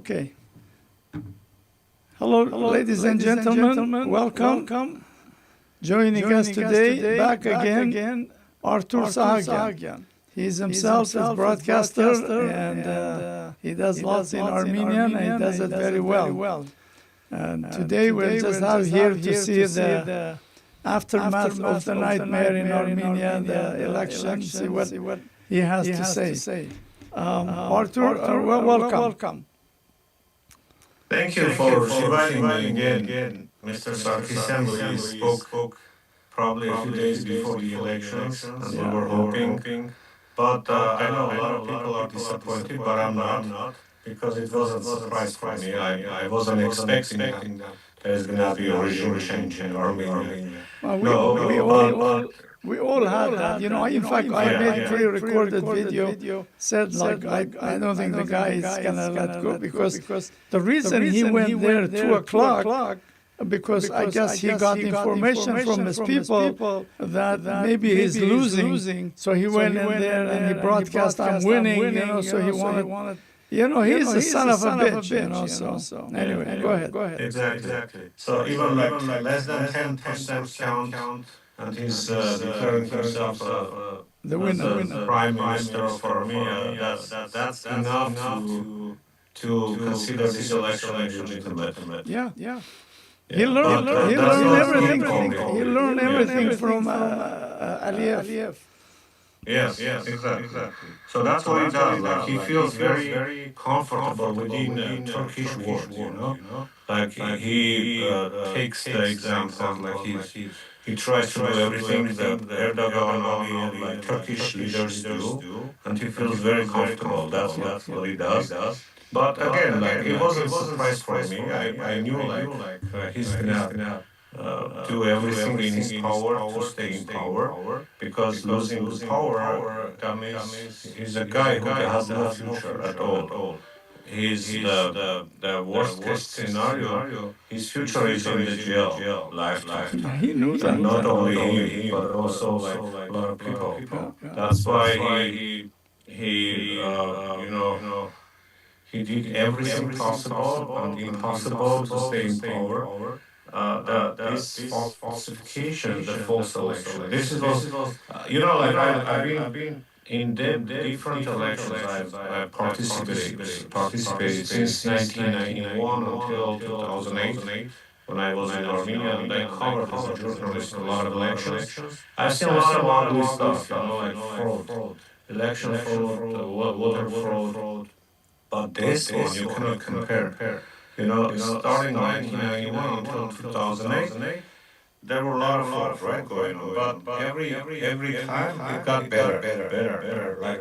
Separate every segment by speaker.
Speaker 1: Okay. Hello, ladies and gentlemen. Welcome. Joining us today, back again, Artur Sahakyan. He himself is broadcaster, and he does lots in Armenian, and he does it very well. And today we're just out here to see the aftermath of the nightmare in Armenia, the election, see what he has to say. Artur, welcome.
Speaker 2: Thank you for inviting me again, Mr. Sarkisian. We spoke probably a few days before the elections, and we were hoping. But I know a lot of people are disappointed, but I'm not, because it wasn't a surprise for me. I wasn't expecting that there's going to be a regime change in Armenia.
Speaker 1: We all had that. In fact, I made pre-recorded video, said like, I don't think the guy is going to let go, because the reason he went there at 2 o'clock, because I guess he got information from his people that maybe he's losing. So he went in there and he broadcast, I'm winning, so he wanted... he's a son of a bitch, so anyway, go ahead.
Speaker 2: Exactly. So even like less than 10% count, and he's declaring himself
Speaker 1: the
Speaker 2: as
Speaker 1: winner.
Speaker 2: the prime minister of Armenia. That's enough to consider this election legitimate.
Speaker 1: Yeah.
Speaker 2: Yeah.
Speaker 1: He learned everything. He learned everything from Aliyev.
Speaker 2: Yes, exactly. So that's what he does. Like he feels very comfortable within Turkish world. Like he takes the example. Like he tries to do everything that Erdogan, Ali, and like Turkish leaders do, and he feels very comfortable. That's what he does. But again, like it wasn't a surprise for me. I knew like he's gonna do everything in his power to stay in power, because losing the power, that means he's a guy who has no future at all. He's the worst case scenario. His future is in the jail lifetime.
Speaker 1: He knew that.
Speaker 2: And not only him, but also like a lot of people. That's why he did everything possible and impossible to stay in power. This falsification, the false election. This is like I've been in different elections. I've participated since 1991 until 2008, when I was in Armenia, and I covered as a journalist a lot of elections. I've seen a lot of ugly stuff, like fraud, election fraud, voter fraud. But this one you cannot compare. Starting 1991 until 2008, there were a lot of frauds, right, going on. But every time it got better. Like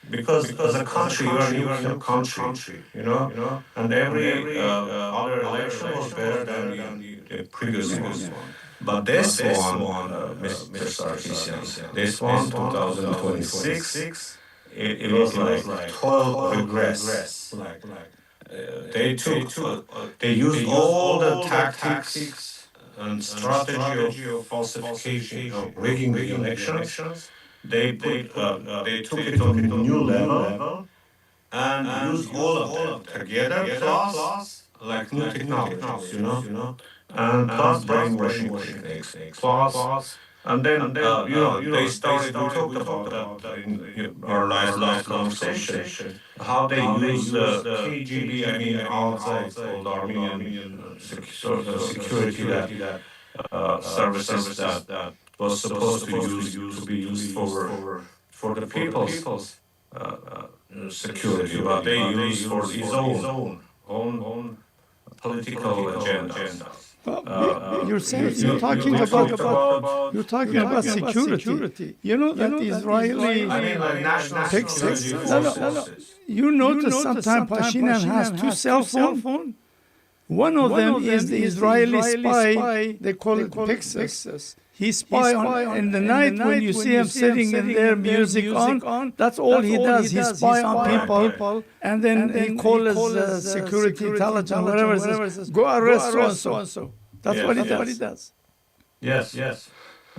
Speaker 2: because as a country, you are a nuclear country, and every other election was better than the previous one. But this one, Mr. Sarkisian, this one, 2026. It was like total regress. They they used all the tactics and strategy of falsification, of rigging the elections. They took it to a new level and used all of them together, plus like new technologies, and plus brainwashing techniques, plus. And then, they started. We talked about that in our last conversation. How they use the KGB, I mean outside called Armenian security that services that was supposed to be used for the people's security, but they use for his own political agenda.
Speaker 1: You're talking about security. You know that Israeli
Speaker 2: I mean, like national security forces.
Speaker 1: You notice sometimes Pashinyan has two cell phones. One of them is the Israeli spy. They call it Pixis. He spy on in the night when you see him sitting in there, music on. That's all he does. He spy on people, and then he calls security intelligence, whatever it says, go arrest so and so. That's what he does.
Speaker 2: Yes.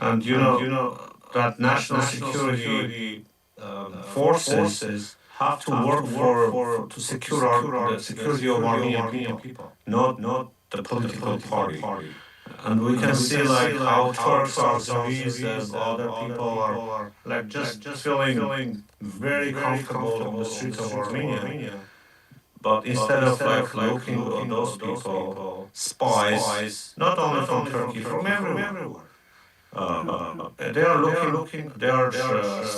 Speaker 2: And that national security forces have to work for to secure the security of Armenian people, not the political party. And we can see like how Turks, Azeris, and other people are like just feeling very comfortable on the streets of Armenia. But instead of like looking at those people, spies, not only from Turkey, from everywhere, they are looking, they are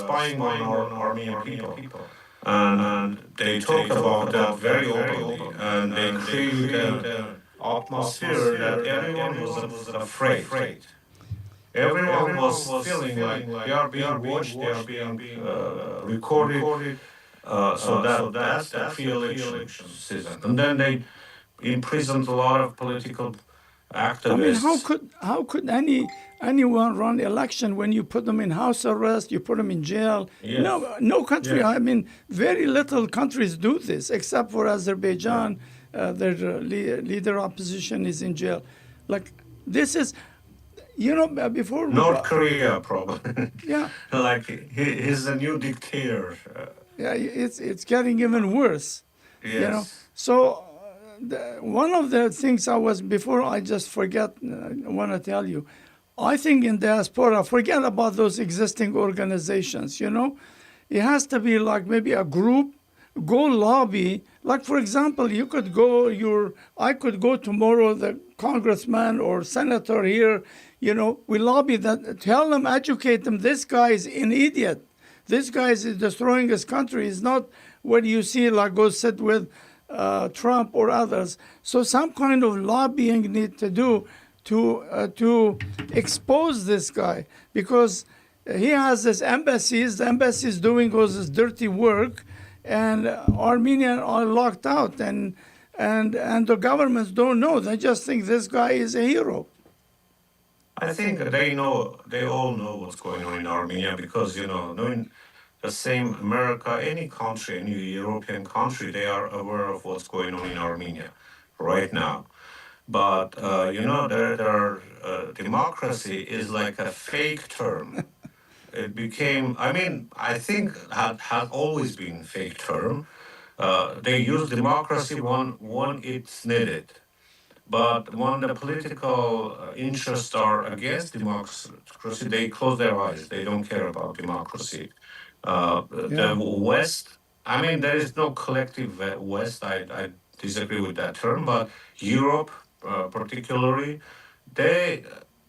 Speaker 2: spying on our Armenian people. And they talk about that very openly, and they create an atmosphere that everyone was afraid. Everyone was feeling like they are being watched, they are being recorded. So that's the pre-election season, and then they imprisoned a lot of political
Speaker 1: I mean,
Speaker 2: activists.
Speaker 1: how could anyone run election when you put them in house arrest, you put them in jail?
Speaker 2: Yes.
Speaker 1: No country.
Speaker 2: Yes.
Speaker 1: I mean, very little countries do this, except for Azerbaijan. Their leader opposition is in jail. Like this is, before
Speaker 2: North Korea, probably.
Speaker 1: Yeah.
Speaker 2: Like he's a new dictator.
Speaker 1: Yeah, it's getting even worse.
Speaker 2: Yes.
Speaker 1: So one of the things before I just forget, I want to tell you, I think in diaspora, forget about those existing organizations, It has to be like maybe a group, go lobby. Like, for example, I could go tomorrow, the congressman or senator here, we lobby that, tell them, educate them, this guy is an idiot. This guy is destroying his country. He's not what you see, like go sit with Trump or others. So some kind of lobbying need to do to expose this guy, because he has his embassies. The embassy is doing all this dirty work, and Armenians are locked out, and the governments don't know. They just think this guy is a hero.
Speaker 2: I think they all know what's going on in Armenia because, knowing the same America, any country, any European country, they are aware of what's going on in Armenia right now. But, democracy is like a fake term. It became, I think had always been fake term. They use democracy when it's needed. But when the political interests are against democracy, they close their eyes. They don't care about democracy. The West, there is no collective West. I disagree with that term, but Europe, particularly, they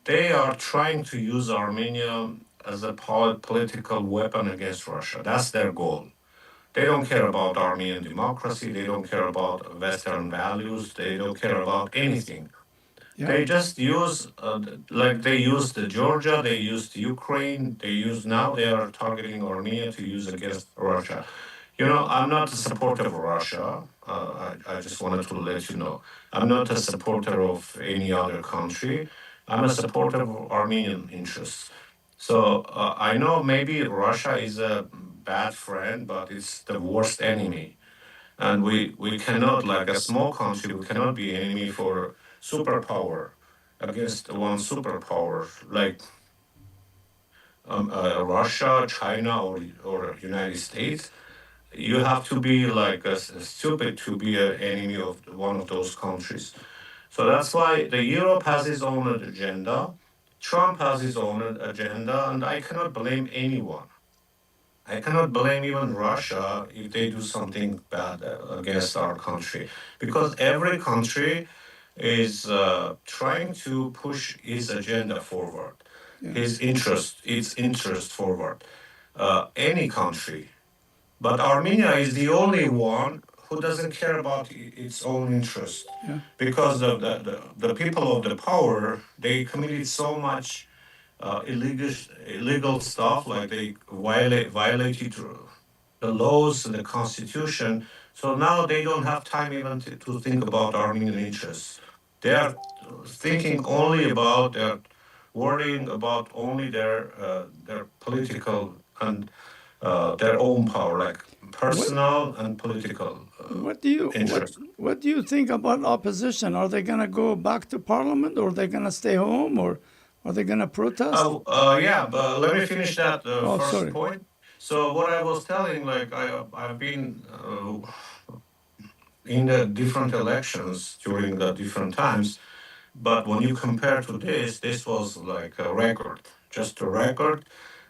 Speaker 2: they are trying to use Armenia as a political weapon against Russia. That's their goal. They don't care about Armenian democracy. They don't care about Western values. They don't care about anything. They just use, like they used Georgia, they used Ukraine, now they are targeting Armenia to use against Russia. I'm not a supporter of Russia. I just wanted to let you know. I'm not a supporter of any other country. I'm a supporter of Armenian interests. So I know maybe Russia is a bad friend, but it's the worst enemy. And we cannot, like a small country, we cannot be enemy for superpower against one superpower like Russia, China, or United States. You have to be like stupid to be an enemy of one of those countries. So that's why the Europe has its own agenda, Trump has his own agenda, and I cannot blame anyone. I cannot blame even Russia if they do something bad against our country, because every country is trying to push his agenda forward, its interest forward. Any country, but Armenia is the only one who doesn't care about its own interest, because the people of the power, they committed so much illegal stuff, like they violated the laws and the constitution. So now they don't have time even to think about Armenian interests. They are thinking only about worrying about only their political and their own power, like personal and political interests.
Speaker 1: What do you think about opposition? Are they going to go back to parliament, or are they going to stay home, or are they going to protest?
Speaker 2: Yeah, but let me finish that first point. So what I was telling, like I've been in the different elections during the different times, but when you compare to this was like a record, just a record.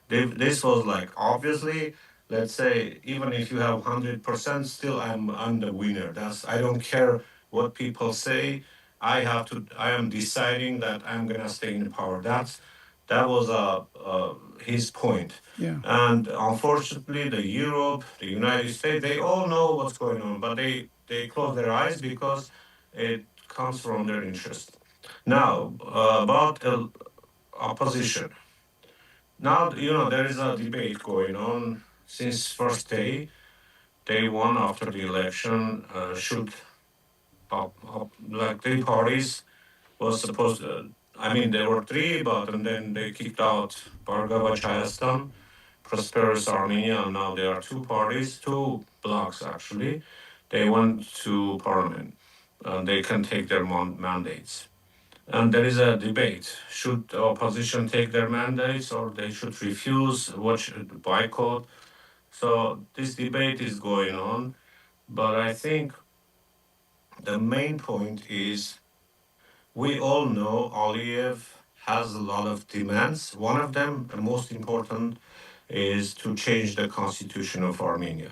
Speaker 2: This was like obviously, let's say, even if you have 100%, still I'm the winner. That's I don't care what people say. I am deciding that I'm gonna stay in power. That was his point.
Speaker 1: Yeah.
Speaker 2: And unfortunately, the Europe, the United States, they all know what's going on, but they close their eyes because it comes from their interest. Now, about opposition. Now, there is a debate going on since first day one after the election. Should like three parties was supposed to, I mean, there were three, but and then they kicked out Bargava Chayastan, Prosperous Armenia, and now there are two parties, two blocks actually. They went to parliament and they can take their mandates. And there is a debate. Should the opposition take their mandates or they should refuse, what should boycott? So this debate is going on. But I think the main point is we all know Aliyev has a lot of demands. One of them, the most important, is to change the constitution of Armenia.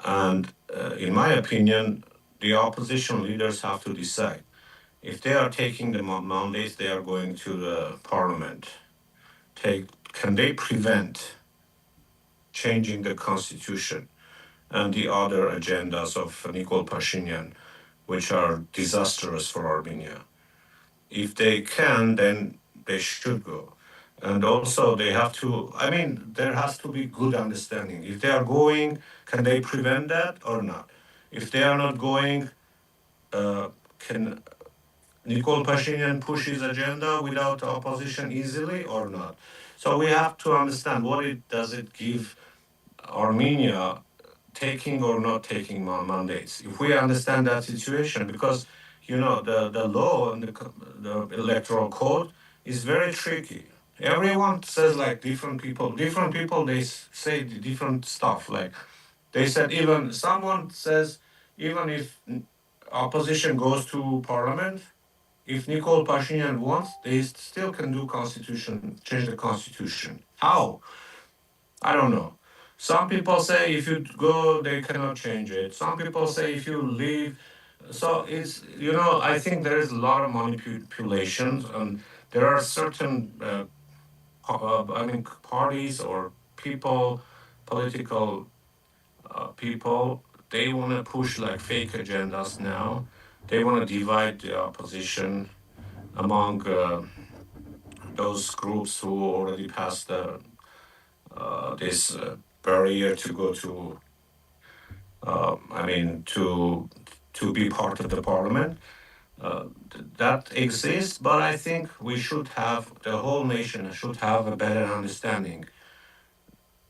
Speaker 2: And in my opinion, the opposition leaders have to decide. If they are taking the mandates, they are going to the parliament. Can they prevent changing the constitution and the other agendas of Nikol Pashinyan, which are disastrous for Armenia? If they can, then they should go. And also, they have to, I mean, there has to be good understanding. If they are going, can they prevent that or not? If they are not going, can Nikol Pashinyan push his agenda without opposition easily or not? So we have to understand what it does it give Armenia taking or not taking mandates. If we understand that situation, because the law and the electoral code is very tricky. Everyone says like different people they say different stuff. Like they said, even someone says even if opposition goes to parliament, if Nikol Pashinyan wants, they still can do constitution, change the constitution. How? I don't know. Some people say if you go, they cannot change it. Some people say if you leave. So I think there is a lot of manipulations, and there are certain, I mean, parties or people, political people, they want to push like fake agendas now. They want to divide the opposition among those groups who already passed this barrier to go to, I mean, to be part of the parliament. That exists, but I think we should have the whole nation should have a better understanding.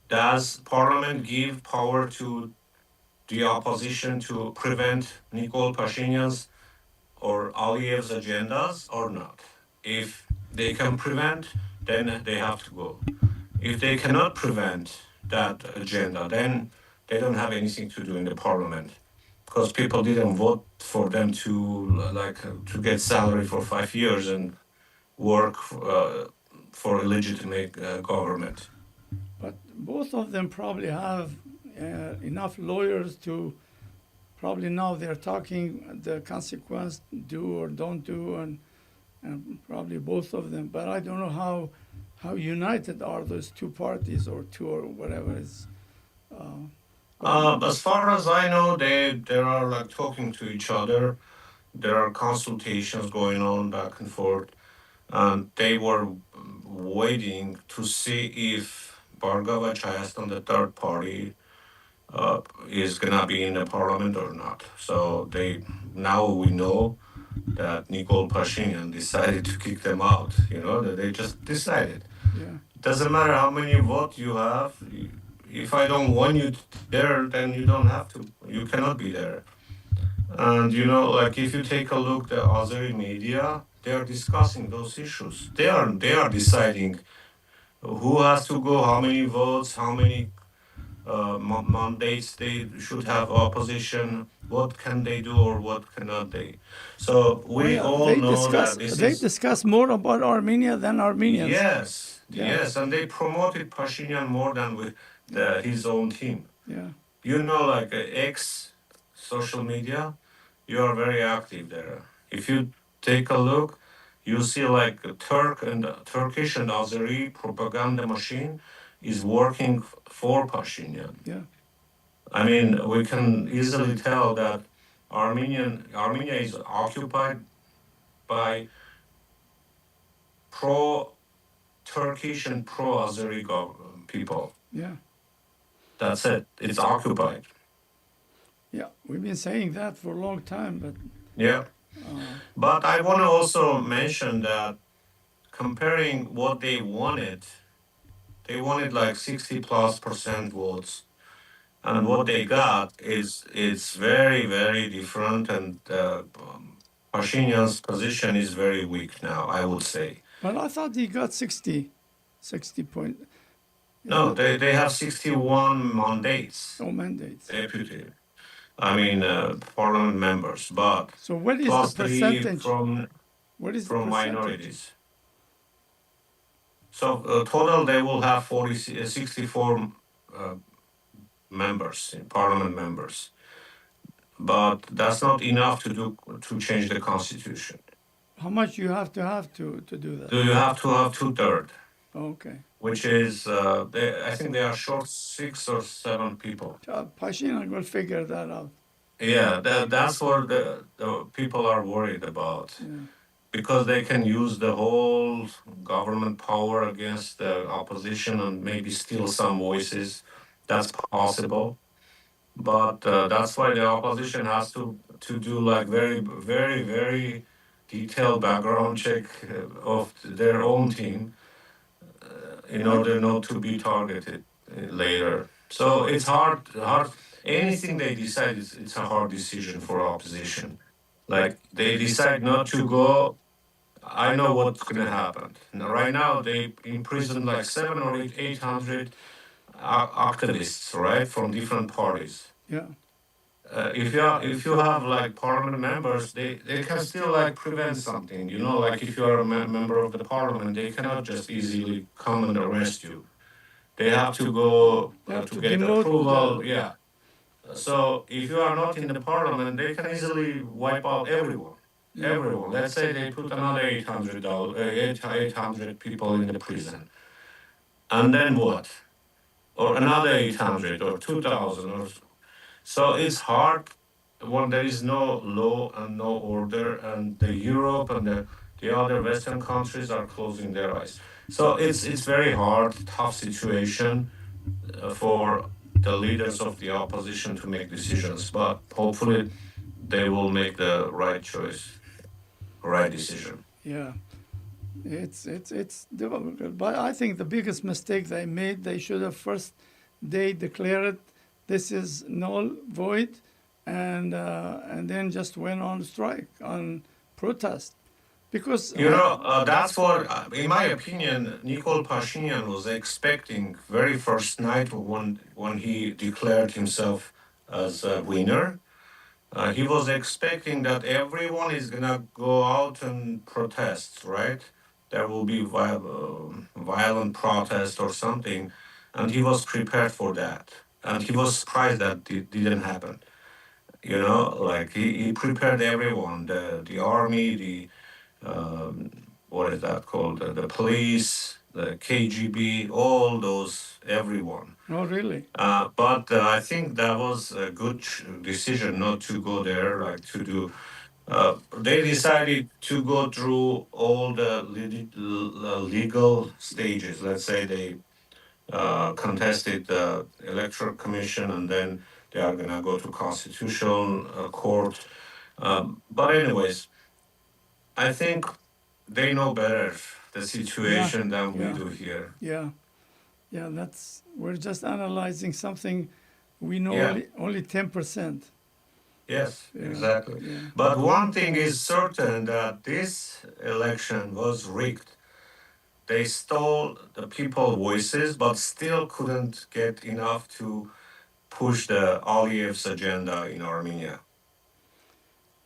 Speaker 2: Does parliament give power to the opposition to prevent Nikol Pashinyan's or Aliyev's agendas or not? If they can prevent, then they have to go. If they cannot prevent that agenda, then they don't have anything to do in the parliament because people didn't vote for them to get salary for 5 years and work for a legitimate government.
Speaker 1: But both of them probably have enough lawyers to probably now they're talking the consequence, do or don't do, and probably both of them. But I don't know how united are those two parties or two or whatever is.
Speaker 2: As far as I know, they are like talking to each other. There are consultations going on back and forth, and they were waiting to see if Bhargava Chayastan, the third party, is gonna be in the parliament or not. So now we know that Nikol Pashinyan decided to kick them out. That they just decided.
Speaker 1: Yeah.
Speaker 2: It doesn't matter how many votes you have. If I don't want you there, then you don't have to. You cannot be there. And like if you take a look, the Azeri media, they are discussing those issues. They are deciding who has to go, how many votes, how many mandates they should have opposition, what can they do or what cannot they. So
Speaker 1: Oh
Speaker 2: we
Speaker 1: yeah,
Speaker 2: all know that this
Speaker 1: they
Speaker 2: is,
Speaker 1: discuss more about Armenia than Armenians.
Speaker 2: yes,
Speaker 1: Yeah.
Speaker 2: yes, and they promoted Pashinyan more than with his own team.
Speaker 1: Yeah.
Speaker 2: You know, like X social media, you are very active there. If you take a look, you see like Turk and Turkish and Azeri propaganda machine is working for Pashinyan.
Speaker 1: Yeah.
Speaker 2: I mean, we can easily tell that Armenia is occupied by pro Turkish and pro Azeri people.
Speaker 1: Yeah.
Speaker 2: That's it. It's occupied.
Speaker 1: Yeah. We've been saying that for a long time, but
Speaker 2: Yeah. But I want to also mention that comparing what they wanted like 60+% votes, and what they got is it's very very different, and Pashinyan's position is very weak now, I would say.
Speaker 1: but I thought he got 60 point.
Speaker 2: No, they have 61 mandates,
Speaker 1: No mandates.
Speaker 2: deputy. I mean, parliament members, but
Speaker 1: So what is the
Speaker 2: plus three
Speaker 1: percentage? What is the
Speaker 2: from
Speaker 1: percentage?
Speaker 2: minorities. So total, they will have 64 uh, members, parliament members. But that's not enough to change the constitution.
Speaker 1: How much you have to do that?
Speaker 2: So you have to have 2/3,
Speaker 1: Okay.
Speaker 2: which is I think they are short 6 or 7 people.
Speaker 1: Pashinyan will figure that out.
Speaker 2: Yeah, that's what the people are worried about.
Speaker 1: Yeah.
Speaker 2: Because they can use the whole government power against the opposition and maybe steal some voices. That's possible. But that's why the opposition has to do like very very very detailed background check of their own team in order not to be targeted later. So it's hard. Anything they decide is it's a hard decision for opposition. Like they decide not to go. I know what's going to happen. Now, right now, they imprisoned like 700 or 800 activists, right, from different parties.
Speaker 1: Yeah.
Speaker 2: If you have like parliament members, they can still like prevent something. You know, like if you are a member of the parliament, they cannot just easily come and arrest you. They have to go
Speaker 1: They have
Speaker 2: to
Speaker 1: to
Speaker 2: get
Speaker 1: demote
Speaker 2: approval. Yeah. So if you are not in the parliament, they can easily wipe out everyone. Everyone. Let's say they put another 800 people in the prison, and then what? Or another 800 or 2,000 or so. It's hard when there is no law and no order, and the Europe and the other Western countries are closing their eyes. So it's very hard, tough situation for the leaders of the opposition to make decisions. But hopefully, they will make the right choice, right decision.
Speaker 1: Yeah. It's difficult, but I think the biggest mistake they made, they should have first they declared this is null void, and then just went on strike on protest, because
Speaker 2: That's what, in my opinion, Nikol Pashinyan was expecting very first night when he declared himself as a winner. He was expecting that everyone is gonna go out and protest, right? There will be violent protest or something, and he was prepared for that. And he was surprised that it didn't happen. Like he prepared everyone, the army, the what is that called? The police, the KGB, all those, everyone.
Speaker 1: oh really?
Speaker 2: But I think that was a good decision not to go there, like to do. They decided to go through all the legal stages. Let's say they contested the electoral commission, and then they are gonna go to constitutional court. But anyways, I think they know better the situation than we do here.
Speaker 1: Yeah. Yeah. That's we're just analyzing something we know
Speaker 2: Yeah.
Speaker 1: only 10%.
Speaker 2: Yes,
Speaker 1: Yeah.
Speaker 2: exactly.
Speaker 1: Yeah.
Speaker 2: But one thing is certain, that this election was rigged. they stole the people's voices, but still couldn't get enough to push the Aliyev's agenda in Armenia.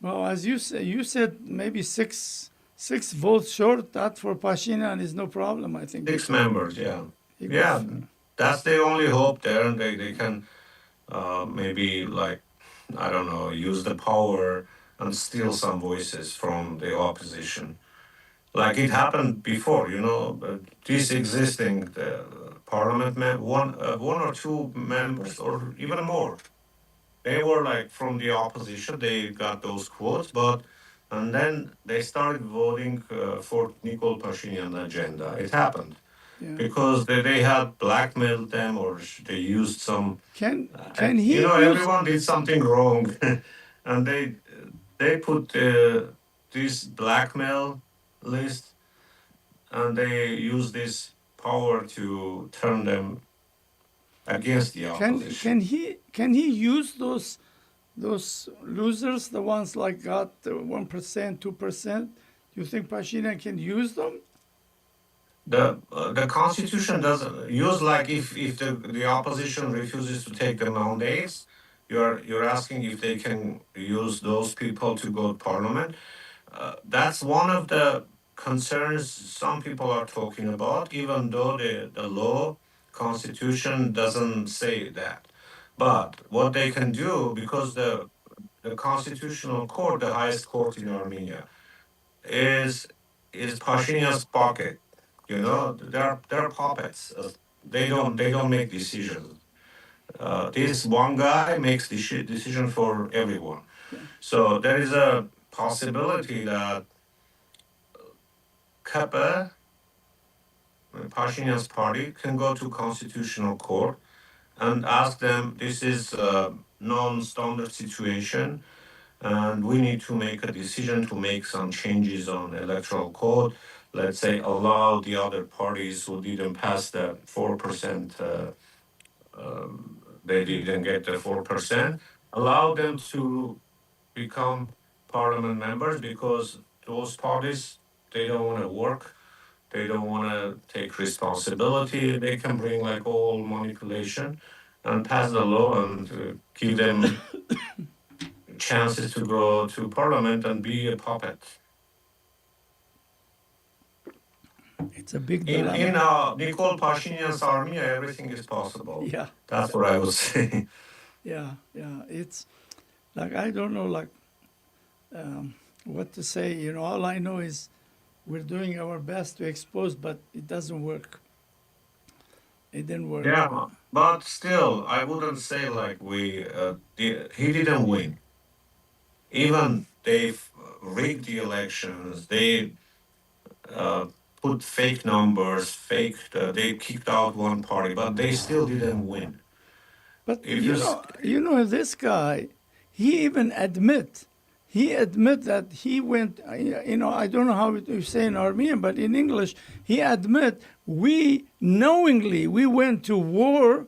Speaker 1: Well, as you said maybe six votes short. That for Pashinyan is no problem, I think.
Speaker 2: 6 members, yeah.
Speaker 1: He
Speaker 2: Yeah,
Speaker 1: goes,
Speaker 2: that's the only hope there, and they can maybe, like, I don't know, use the power and steal some voices from the opposition. Like it happened before, this existing parliament, one or two members, or even more, they were like from the opposition. They got those quotes, and then they started voting for Nikol Pashinyan agenda. It happened
Speaker 1: yeah.
Speaker 2: because they had blackmailed them, or they used some.
Speaker 1: Can he
Speaker 2: everyone did something wrong, and they put this blackmail list, and they use this power to turn them against the opposition.
Speaker 1: Can he use those losers, the ones like got 1%, 2%? Do you think Pashinyan can use them?
Speaker 2: The constitution doesn't use, like, if the opposition refuses to take the mandates, you're asking if they can use those people to go to parliament. That's one of the concerns some people are talking about, even though the law constitution doesn't say that. But what they can do, because the constitutional court, the highest court in Armenia, is Pashinyan's pocket. They're puppets. They don't make decisions. This one guy makes decision for everyone. So there is a possibility that KP, Pashinyan's party, can go to constitutional court and ask them, this is a non-standard situation, and we need to make a decision to make some changes on electoral code. Let's say allow the other parties who didn't pass the 4%, they didn't get the 4%, allow them to become parliament members, because those parties, they don't want to work, they don't want to take responsibility. They can bring like all manipulation and pass the law and give them chances to go to parliament and be a puppet.
Speaker 1: It's a big
Speaker 2: In
Speaker 1: dilemma.
Speaker 2: Nikol Pashinyan's Armenia, everything is possible.
Speaker 1: Yeah.
Speaker 2: That's what I would say.
Speaker 1: Yeah. It's like, I don't know, like, what to say. All I know is we're doing our best to expose, but it doesn't work. It didn't work.
Speaker 2: Yeah, but still, I wouldn't say like he didn't win. Even they rigged the elections. They put fake numbers, they kicked out one party, but they still didn't win.
Speaker 1: But this guy, he even admit that he went, I don't know how you say in Armenian, but in English, he admit we knowingly went to war.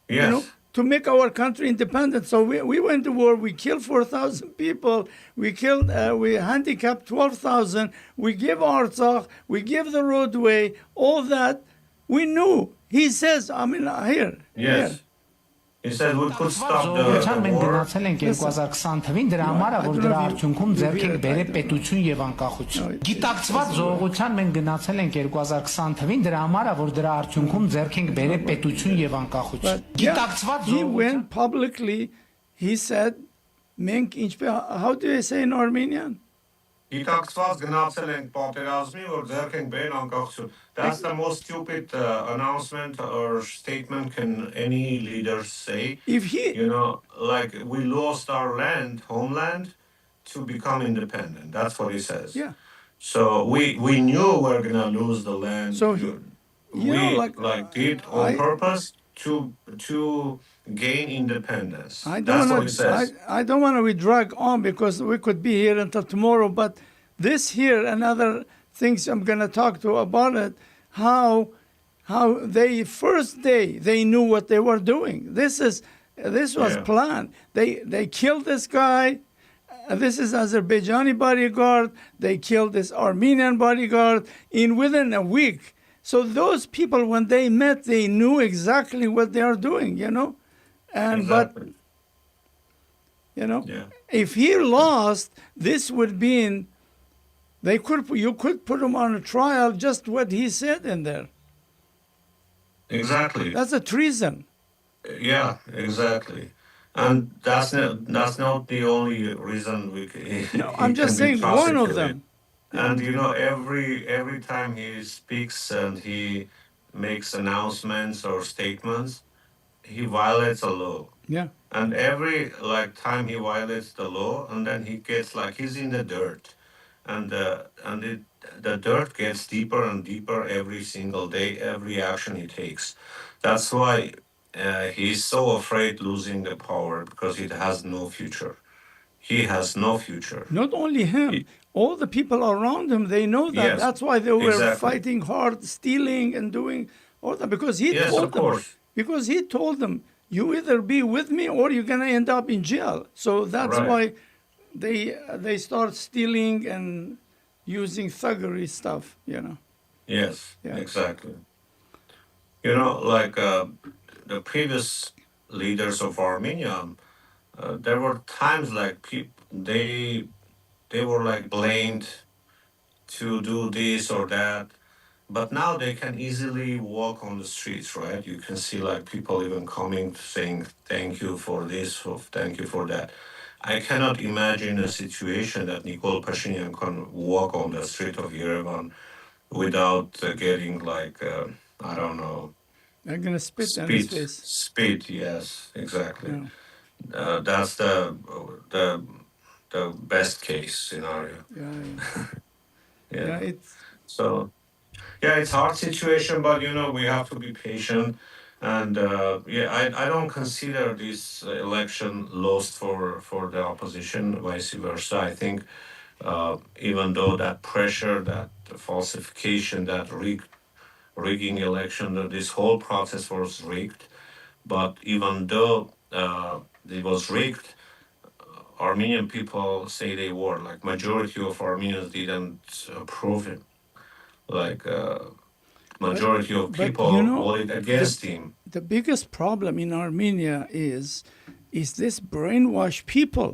Speaker 2: Yes.
Speaker 1: To make our country independent. So we went to war. We killed 4,000 people. We handicapped 12,000. We give Artsakh. We give the roadway. All that we knew. He says, here.
Speaker 2: Yes.
Speaker 1: Here.
Speaker 2: He said we could stop
Speaker 3: Ժողովրդական
Speaker 2: the
Speaker 3: մենք
Speaker 2: war.
Speaker 3: գնացել ենք 2020 թվին դրա համար է որ դրա արդյունքում ձեռք ենք բերել պետություն եւ անկախություն։ Գիտակցված ժողովրդական մենք գնացել ենք 2020 թվին դրա համար է որ դրա արդյունքում ձեռք ենք բերել պետություն եւ անկախություն։ Գիտակցված
Speaker 1: He went publicly. He said, how do you say in Armenian?
Speaker 2: Գիտակցված գնացել ենք պատերազմի, որ ձեռք ենք բերել անկախություն. That's the most stupid announcement or statement can any leader say.
Speaker 1: If he,
Speaker 2: like we lost our homeland, to become independent. That's what he says.
Speaker 1: Yeah.
Speaker 2: So we knew we're gonna lose the land.
Speaker 1: So
Speaker 2: we did on purpose to gain independence. That's what he says.
Speaker 1: I don't want to drag on because we could be here until tomorrow. But this here and other things I'm going to talk to about it. How they first day they knew what they were doing. This was planned. They killed this guy. And this is Azerbaijani bodyguard. They killed this Armenian bodyguard within a week. So those people, when they met, they knew exactly what they are doing, you know. And
Speaker 2: Exactly.
Speaker 1: but if he lost, this would be you could put him on a trial just what he said in there.
Speaker 2: Exactly.
Speaker 1: That's a treason.
Speaker 2: Yeah, exactly. And that's not the only reason
Speaker 1: No,
Speaker 2: he
Speaker 1: I'm just
Speaker 2: can be
Speaker 1: saying one of
Speaker 2: prosecuted.
Speaker 1: them.
Speaker 2: And every time he speaks and he makes announcements or statements, he violates a law.
Speaker 1: Yeah.
Speaker 2: And every time he violates the law, and then he gets he's in the dirt, and the dirt gets deeper and deeper every single day, every action he takes. That's why he's so afraid losing the power, because it has no future. He has no future.
Speaker 1: Not only him, all the people around him, they know that.
Speaker 2: Yes,
Speaker 1: That's why they were
Speaker 2: exactly.
Speaker 1: fighting hard, stealing and doing all that, because he
Speaker 2: Yes,
Speaker 1: told
Speaker 2: of
Speaker 1: them.
Speaker 2: course.
Speaker 1: Because he told them, you either be with me or you're gonna end up in jail. So that's
Speaker 2: Right.
Speaker 1: why they start stealing and using thuggery stuff, you know.
Speaker 2: Yes,
Speaker 1: Yeah.
Speaker 2: exactly. The previous leaders of Armenia, there were times they were blamed to do this or that, but now they can easily walk on the streets, right? You can see people even coming saying thank you for this, or thank you for that. I cannot imagine a situation that Nikol Pashinyan can walk on the street of Yerevan without getting I don't know,
Speaker 1: They're gonna spit on his face.
Speaker 2: spit. Yes, exactly.
Speaker 1: Yeah.
Speaker 2: That's the the best case scenario.
Speaker 1: Yeah.
Speaker 2: Yeah.
Speaker 1: It's
Speaker 2: So it's hard situation, but we have to be patient. And I don't consider this election lost for the opposition. Vice versa, I think even though that pressure, that falsification, that rigging election, that this whole process was rigged. But even though it was rigged, Armenian people say they were. Majority of Armenians didn't approve it. Majority of
Speaker 1: but
Speaker 2: people voted against him.
Speaker 1: the biggest problem in Armenia is this brainwashed people,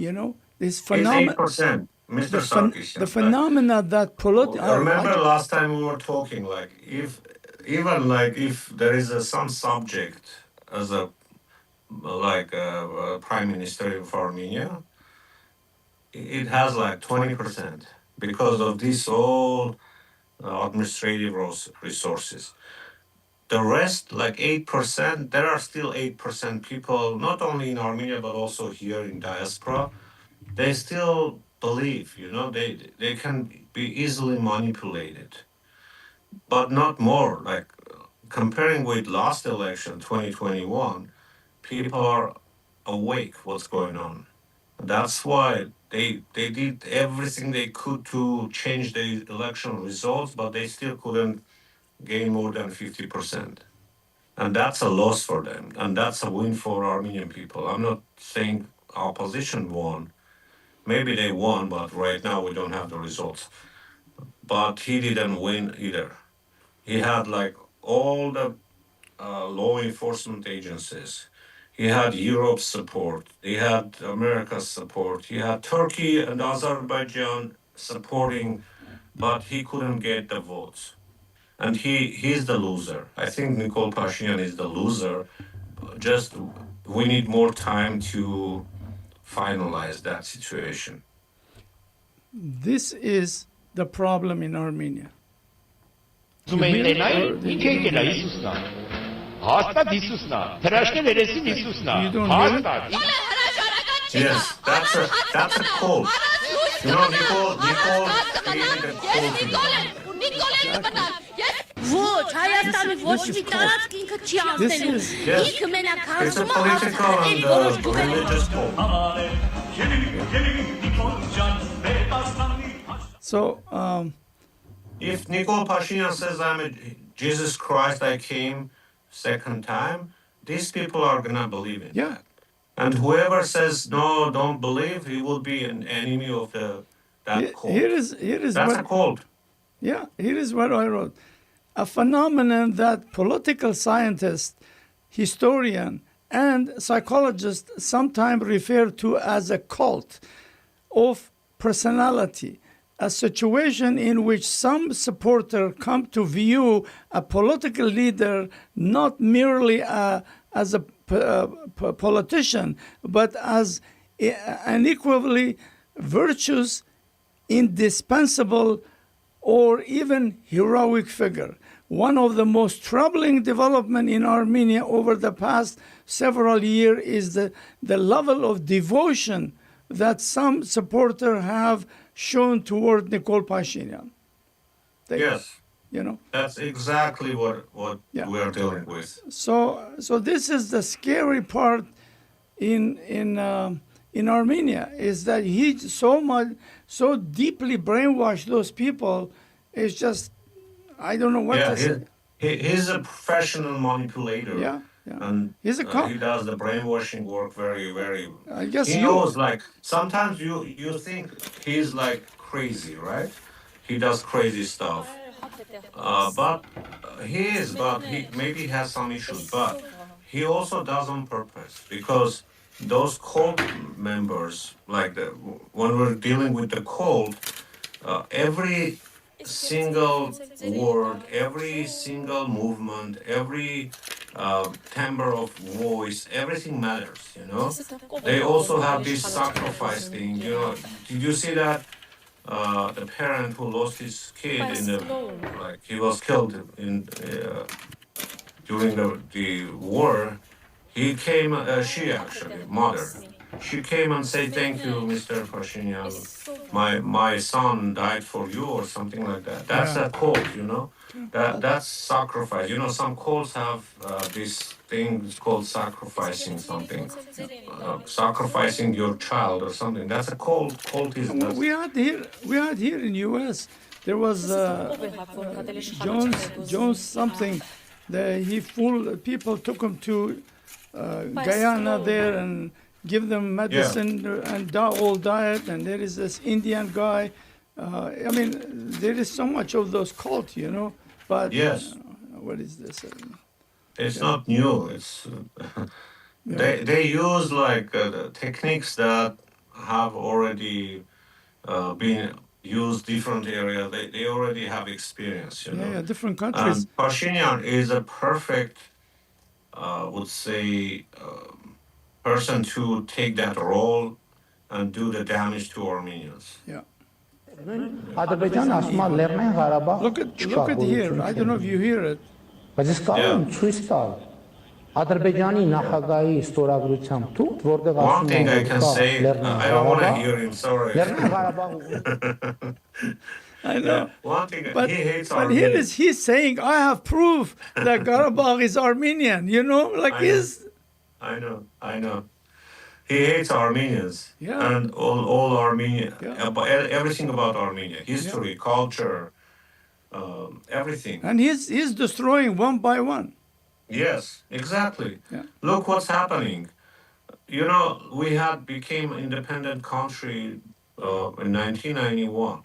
Speaker 1: you know, this
Speaker 2: It's
Speaker 1: phenomenon.
Speaker 2: 8%, Mr.
Speaker 1: The
Speaker 2: Sarkisian.
Speaker 1: phenomena that
Speaker 2: Remember last time we were talking, if there is some subject as a prime minister of Armenia, it has 20% because of this all administrative resources. The rest, 8%, there are still 8% people, not only in Armenia but also here in diaspora. They still believe, they can be easily manipulated, but not more. Comparing with last election, 2021, people are awake what's going on. That's why they did everything they could to change the election results, but they still couldn't gain more than 50%. And that's a loss for them. And that's a win for Armenian people. I'm not saying opposition won. Maybe they won, but right now we don't have the results. But he didn't win either. He had all the law enforcement agencies. He had Europe's support. He had America's support. He had Turkey and Azerbaijan supporting, but he couldn't get the votes. And he's the loser. I think Nikol Pashinyan is the loser. Just we need more time to finalize that situation.
Speaker 1: This is the problem in Armenia. You don't hear it?
Speaker 2: Yes, that's a cult. Nicole created a cult in Armenia.
Speaker 4: Ոչ, Հայաստանի ոչ մի տարածք ինքը չի անցնելու։ Ինքը մենակ
Speaker 2: It's a
Speaker 4: հարցումը
Speaker 2: political
Speaker 4: հասցնել
Speaker 2: and
Speaker 4: որոշ գուվեր։
Speaker 2: religious cult.
Speaker 1: So,
Speaker 2: If Nikol Pashinyan says I'm a Jesus Christ, I came second time, these people are gonna believe in
Speaker 1: Yeah.
Speaker 2: that. And whoever says no, don't believe, he will be an enemy of that cult.
Speaker 1: Here is
Speaker 2: That's
Speaker 1: what,
Speaker 2: a cult.
Speaker 1: yeah, here is what I wrote. A phenomenon that political scientists, historian, and psychologists sometimes refer to as a cult of personality, a situation in which some supporters come to view a political leader not merely as a politician, but as an equally virtuous, indispensable, or even heroic figure. One of the most troubling developments in Armenia over the past several years is the level of devotion that some supporters have shown toward Nikol Pashinyan.
Speaker 2: Yes.
Speaker 1: You know.
Speaker 2: That's exactly what we're dealing with.
Speaker 1: So this is the scary part in Armenia, is that he so deeply brainwashed those people. It's just, I don't know what to say.
Speaker 2: He's a professional manipulator.
Speaker 1: Yeah.
Speaker 2: And
Speaker 1: he's a
Speaker 2: he does the brainwashing work very, very.
Speaker 1: I guess
Speaker 2: he knows, like, sometimes you think he's like crazy, right? He does crazy stuff. But he maybe has some issues, but he also does on purpose, because those cult members, like when we're dealing with the cult, every single word, every single movement, every timbre of voice, everything matters, you know. They also have this sacrifice thing, you know. Did you see that? The parent who lost his kid he was killed during the war. She actually, mother, she came and said, "Thank you, Mr. Pashinyan. My son died for you," or something like that. That's a cult, you know. That's sacrifice. You know, some cults have this thing called sacrificing something, sacrificing your child or something. That's a cult. Cultism.
Speaker 1: We had here in U.S. There was Jones something. People took him to Guyana there and give them medicine and all diet. And there is this Indian guy. I mean, there is so much of those cults, you know. But
Speaker 2: yes,
Speaker 1: what is this?
Speaker 2: It's not new. It's they use like techniques that have already been used different areas. They already have experience, you know.
Speaker 1: Yeah, different countries.
Speaker 2: And Pashinyan is a perfect, would say, person to take that role and do the damage to Armenians.
Speaker 1: Yeah.
Speaker 3: Ադրբեջանը ասում է Լեռնային Ղարաբաղ
Speaker 1: Look at here. I don't know if you hear it.
Speaker 3: Բայց ես կարող եմ ցույց տալ Ադրբեջանի նախագահի ստորագրությամբ թուղթ, որտեղ
Speaker 2: One
Speaker 3: ասում
Speaker 2: thing
Speaker 3: է
Speaker 2: I can say, I don't want to hear him, sorry.
Speaker 3: Լեռնային Ղարաբաղ
Speaker 1: I know.
Speaker 2: One thing,
Speaker 1: But
Speaker 2: he hates
Speaker 1: here
Speaker 2: Armenia.
Speaker 1: is he's saying, I have proof that Karabakh is Armenian, you know, like
Speaker 2: I know. He hates Armenians and all Armenia, everything about Armenia, history, culture, everything.
Speaker 1: And he's destroying one by one.
Speaker 2: Yes, exactly.
Speaker 1: Yeah.
Speaker 2: Look what's happening. You know, we had became independent country in 1991,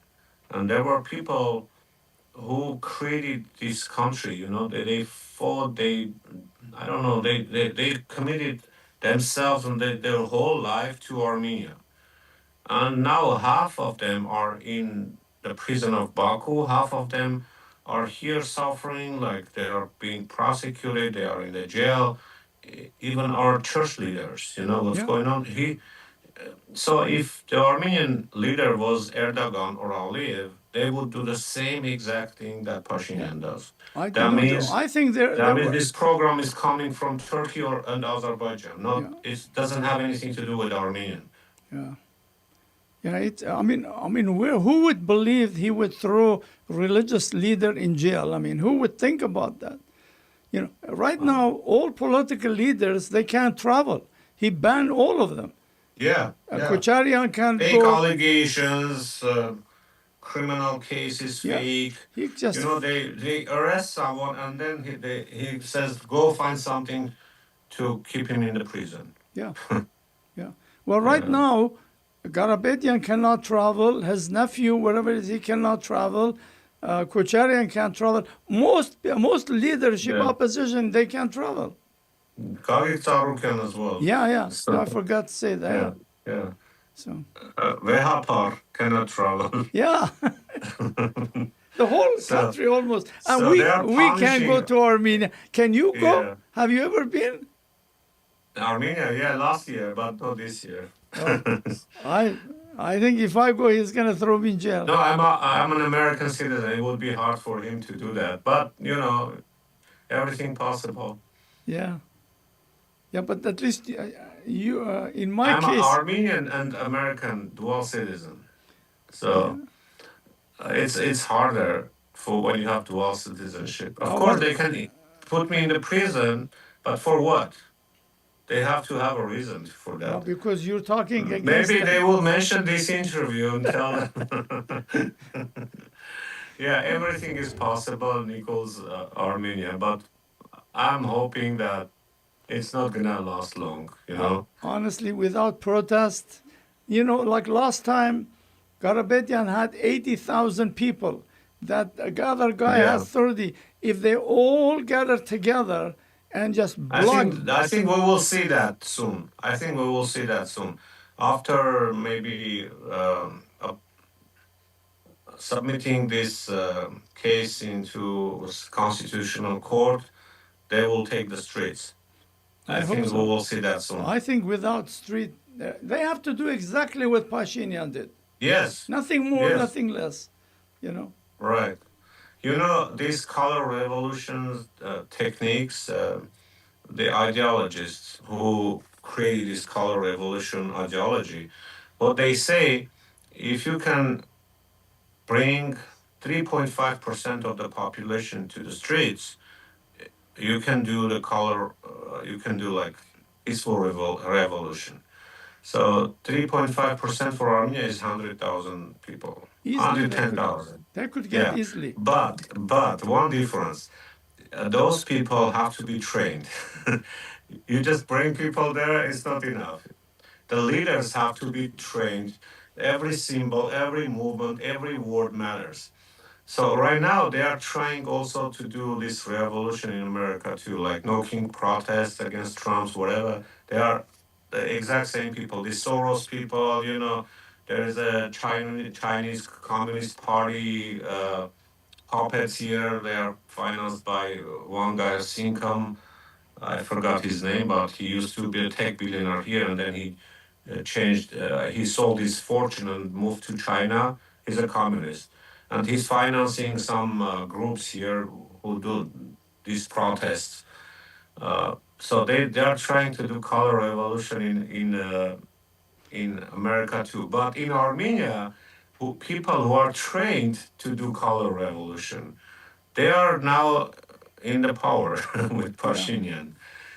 Speaker 2: and there were people who created this country. You know, they fought. I don't know. They committed themselves and their whole life to Armenia, and now half of them are in the prison of Baku. Half of them are here suffering, like they are being prosecuted. They are in the jail. Even our church leaders, you know what's going on. So if the Armenian leader was Erdogan or Aliyev, they would do the same exact thing that Pashinyan does.
Speaker 1: I think
Speaker 2: this program is coming from Turkey and Azerbaijan. It doesn't have anything to do with Armenian.
Speaker 1: I mean, who would believe he would throw religious leader in jail? I mean, who would think about that? You know, right now, all political leaders, they can't travel. He banned all of them. Kocharyan can't go.
Speaker 2: Fake allegations, criminal cases, fake.
Speaker 1: He just,
Speaker 2: you know, they arrest someone and then he says, go find something to keep him in the prison.
Speaker 1: Yeah. Well, right now, Garabedian cannot travel. His nephew, wherever it is, he cannot travel. Kocharian can't travel. Most leadership opposition, they can't travel.
Speaker 2: Sahakyan as well.
Speaker 1: Yeah.
Speaker 2: So,
Speaker 1: I forgot to say that.
Speaker 2: yeah.
Speaker 1: So.
Speaker 2: Vehapar cannot travel.
Speaker 1: Yeah. The whole country almost. And
Speaker 2: so
Speaker 1: we can go to Armenia. Can you go?
Speaker 2: Yeah.
Speaker 1: Have you ever been?
Speaker 2: Armenia, last year, but not this year.
Speaker 1: I think if I go, he's gonna throw me in jail.
Speaker 2: No, I'm an American citizen. It would be hard for him to do that. But everything possible.
Speaker 1: Yeah, but at least you, in my
Speaker 2: I'm
Speaker 1: case,
Speaker 2: an Armenian and American dual citizen. So it's harder for when you have dual citizenship. Of course, they can put me in the prison, but for what? They have to have a reason for that.
Speaker 1: Well, because you're talking against.
Speaker 2: Maybe they will mention this interview and tell them. Yeah, everything is possible, Nichols, Armenia, but I'm hoping that it's not gonna last long,
Speaker 1: Honestly, without protest, like last time, Garabedian had 80,000 people. That other guy has 30. If they all gather together and just block.
Speaker 2: I think we will see that soon. After maybe submitting this case into constitutional court, they will take the streets. I think we will see that soon.
Speaker 1: I think without street, they have to do exactly what Pashinyan did.
Speaker 2: Yes.
Speaker 1: Nothing more, nothing less.
Speaker 2: Right. These color revolution techniques, the ideologists who create this color revolution ideology, what they say, if you can bring 3.5% of the population to the streets, you can do the color, you can do like peaceful revolution. So 3.5% for Armenia is 100,000 people. 110,000.
Speaker 1: They could get easily.
Speaker 2: But one difference, those people have to be trained. You just bring people there, it's not enough. The leaders have to be trained. Every symbol, every movement, every word matters. So right now they are trying also to do this revolution in America too, like no king protests against Trump's whatever. They are the exact same people, the Soros people, there is a Chinese Communist Party puppets here. They are financed by one guy's income. I forgot his name, but he used to be a tech billionaire here, and then he he sold his fortune and moved to China. He's a communist. And he's financing some groups here who do these protests. So they are trying to do color revolution in America too. But in Armenia, people who are trained to do color revolution, they are now in the power with Pashinyan.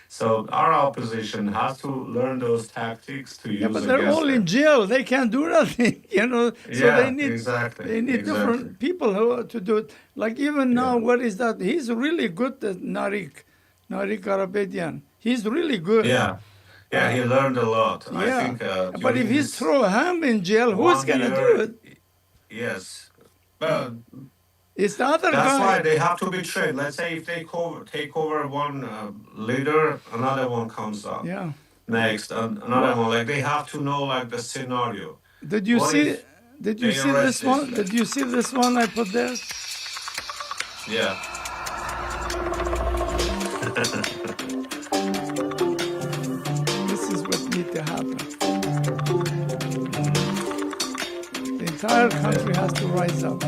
Speaker 2: So our opposition has to learn those tactics to use.
Speaker 1: Yeah, but they're all in jail. They can't do nothing, So they need different people to do it. Like even now, what is that? He's really good at Narik Garabedian. He's really good.
Speaker 2: Yeah, he learned a lot.
Speaker 1: Yeah.
Speaker 2: I think.
Speaker 1: But if he throw him in jail, who's gonna do it?
Speaker 2: Yes, but.
Speaker 1: It's the other
Speaker 2: That's
Speaker 1: guy.
Speaker 2: why they have to be trained. Let's say if they take over one leader, another one comes up.
Speaker 1: Yeah.
Speaker 2: Next, another one. Like they have to know like the scenario.
Speaker 1: Did you see this one? Did you see this one I put there?
Speaker 2: Yeah.
Speaker 1: This is what needs to happen. The entire country has to rise up.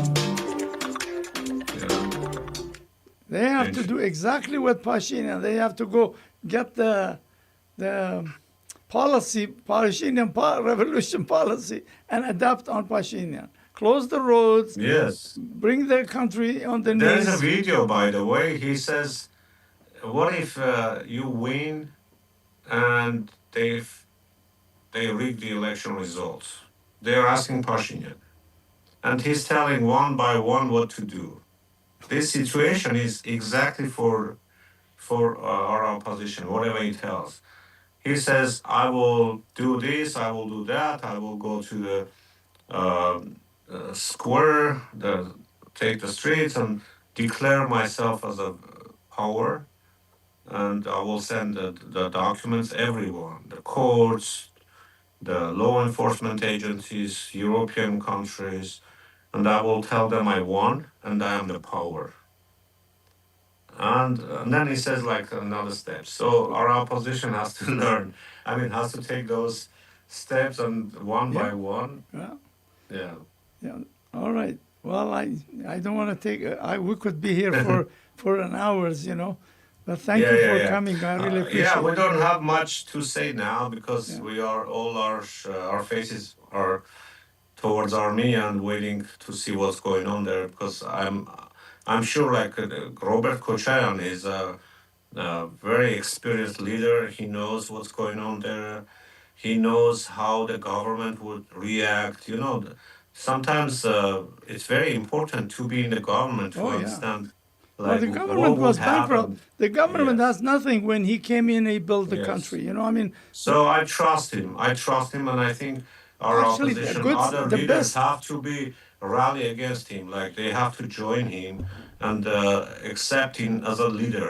Speaker 1: They have to do exactly what Pashinyan. They have to go get the policy, Pashinyan revolution policy, and adapt on Pashinyan. Close the roads.
Speaker 2: Yes.
Speaker 1: Bring the country on the knees.
Speaker 2: There's a video, by the way. He says, "What if you win, and they rig the election results? They are asking Pashinyan, and he's telling one by one what to do." This situation is exactly for our opposition, whatever he tells. he says, I will do this, I will do that, I will go to the uh, square, take the streets and declare myself as a power, and I will send the documents everywhere, the courts, the law enforcement agencies, European countries, and I will tell them I won and I am the power. And then he says like another step. So our opposition has to learn. I mean, has to take those steps and one by one.
Speaker 1: Yeah.
Speaker 2: Yeah.
Speaker 1: Yeah. All right. Well, I don't want to take. We could be here for an hours, But thank you for coming. I really appreciate
Speaker 2: Yeah, we
Speaker 1: it.
Speaker 2: don't have much to say now because we are all our faces are towards Armenia and waiting to see what's going on there. Because I'm sure like Robert Kochayan is a very experienced leader. He knows what's going on there. He knows how the government would react. Sometimes it's very important to be in the government to understand
Speaker 1: Well,
Speaker 2: like
Speaker 1: the
Speaker 2: what
Speaker 1: government
Speaker 2: would
Speaker 1: was bankrupt.
Speaker 2: happen.
Speaker 1: The government
Speaker 2: Yes.
Speaker 1: has nothing when he came in. He built the
Speaker 2: Yes.
Speaker 1: country. I mean,
Speaker 2: So I trust him. And I think our
Speaker 1: actually, the
Speaker 2: opposition,
Speaker 1: good,
Speaker 2: other
Speaker 1: the
Speaker 2: leaders
Speaker 1: best.
Speaker 2: have to be rally against him. Like they have to join him and accept him as a leader.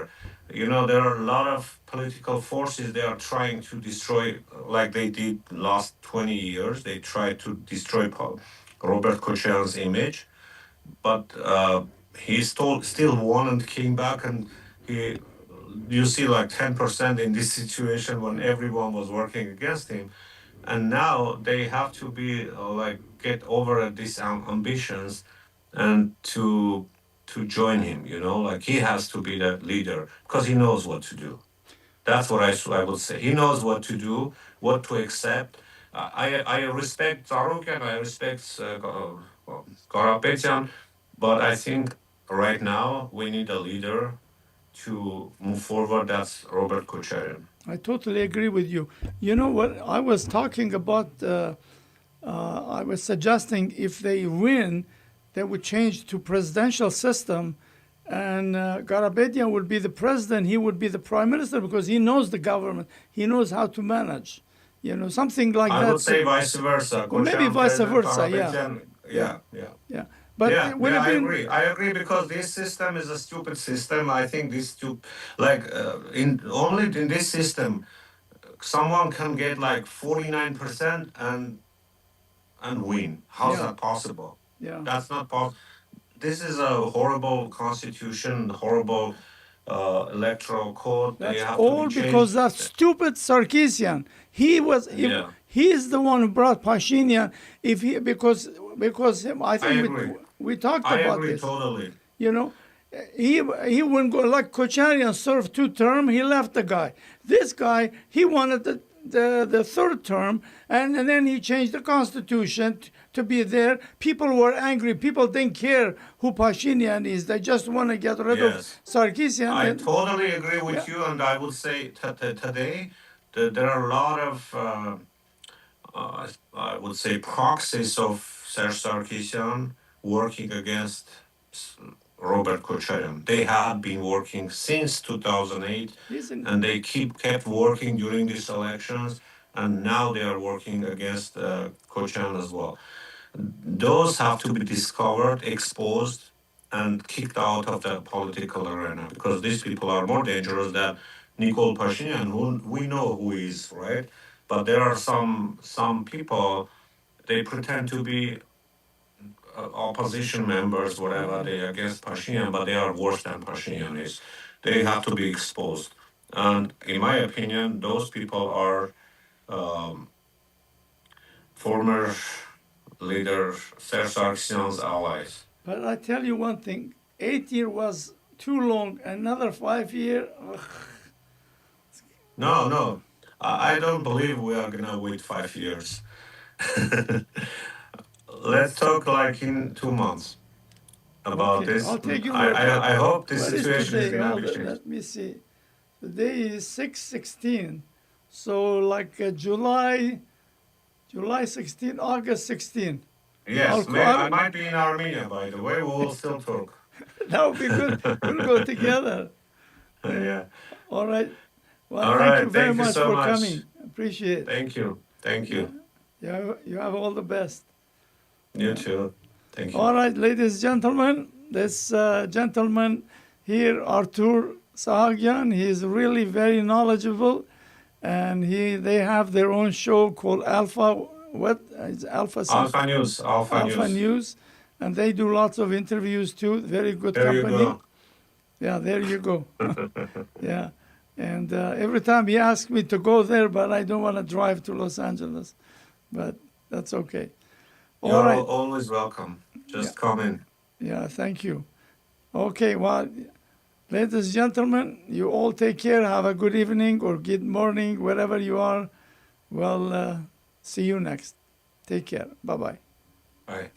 Speaker 2: There are a lot of political forces they are trying to destroy, like they did last 20 years. They tried to destroy Robert Kochayan's image, but he still won and came back, and he you see like 10% in this situation when everyone was working against him, and now they have to be like get over these ambitions and to join him, like he has to be the leader because he knows what to do. That's what I would say. He knows what to do, what to accept. I respect Sahakyan, I respect Karapetyan, but I think right now we need a leader to move forward. That's Robert Kochayan.
Speaker 1: I totally agree with you. You know what? I was talking about. I was suggesting if they win, they would change to presidential system, and Garabedian would be the president. He would be the prime minister because he knows the government. He knows how to manage. Something like that.
Speaker 2: I would say vice versa.
Speaker 1: Well, maybe
Speaker 2: Kochayan,
Speaker 1: vice
Speaker 2: President
Speaker 1: versa. Yeah.
Speaker 2: Karapetyan, yeah.
Speaker 1: Yeah. But
Speaker 2: Yeah,
Speaker 1: would
Speaker 2: yeah,
Speaker 1: have
Speaker 2: I
Speaker 1: been.
Speaker 2: agree. I agree because this system is a stupid system. I think like in this system, someone can get like 49% and win. How's
Speaker 1: Yeah.
Speaker 2: that possible?
Speaker 1: Yeah.
Speaker 2: That's not possible. This is a horrible constitution, horrible electoral code. They
Speaker 1: That's
Speaker 2: have
Speaker 1: all
Speaker 2: to be
Speaker 1: because
Speaker 2: changed.
Speaker 1: that stupid Sarkisian. He was.
Speaker 2: Yeah.
Speaker 1: He's the one who brought Pashinyan. If he because I think
Speaker 2: agree.
Speaker 1: we talked
Speaker 2: I
Speaker 1: about
Speaker 2: agree
Speaker 1: this.
Speaker 2: totally.
Speaker 1: He wouldn't go like Kocharian served 2 terms. He left the guy. This guy he wanted the 3rd term, and then he changed the constitution to be there. People were angry. People didn't care who Pashinyan is. They just want to get rid of
Speaker 2: Yes.
Speaker 1: Sarkisian.
Speaker 2: I totally agree with you, and I would say today there are a lot of I would say proxies of Serge Sarkisian working against Robert Kochayan. They have been working since 2008, and they kept working during these elections, and now they are working against Kochayan as well. Those have to be discovered, exposed, and kicked out of the political arena because these people are more dangerous than Nikol Pashinyan, who we know who he is, right? But there are some people they pretend to be opposition members, whatever they are against Pashinyan, but they are worse than Pashinyan is. They have to be exposed, and in my opinion, those people are former leader Serge Sarkisian's allies.
Speaker 1: But I tell you one thing: 8 years was too long. Another 5 years.
Speaker 2: No. I don't believe we are gonna wait 5 years. Let's talk like in 2 months about
Speaker 1: Okay,
Speaker 2: this.
Speaker 1: I'll take your
Speaker 2: I,
Speaker 1: word.
Speaker 2: I, I hope this
Speaker 1: What is
Speaker 2: situation is
Speaker 1: today?
Speaker 2: gonna
Speaker 1: Oh,
Speaker 2: be changed.
Speaker 1: let me see. Today is 6/16. So like July 16, August 16.
Speaker 2: Yes,
Speaker 1: I'll-
Speaker 2: I might be in Armenia, by the way. We will still talk.
Speaker 1: That would be good. We'll go together.
Speaker 2: Yeah.
Speaker 1: All right. Well,
Speaker 2: All
Speaker 1: thank
Speaker 2: right.
Speaker 1: you very
Speaker 2: Thank you
Speaker 1: much
Speaker 2: so
Speaker 1: for
Speaker 2: much.
Speaker 1: coming. Appreciate it.
Speaker 2: Thank you. Thank you.
Speaker 1: You have all the best.
Speaker 2: You too. Thank you.
Speaker 1: All right, ladies and gentlemen, this gentleman here, Artur Sahakyan, he is really very knowledgeable, and they have their own show called Alpha. What is Alpha?
Speaker 2: Alpha News.
Speaker 1: Alpha News, and they do lots of interviews too. Very good
Speaker 2: There you
Speaker 1: company.
Speaker 2: go.
Speaker 1: Yeah, there you go. Yeah, and every time he asks me to go there, but I don't want to drive to Los Angeles, but that's okay. All
Speaker 2: You're
Speaker 1: right.
Speaker 2: always welcome. Just come in.
Speaker 1: Yeah, thank you. Okay, well, ladies and gentlemen, you all take care. Have a good evening or good morning, wherever you are. Well, see you next. Take care. Bye-bye.
Speaker 2: Bye.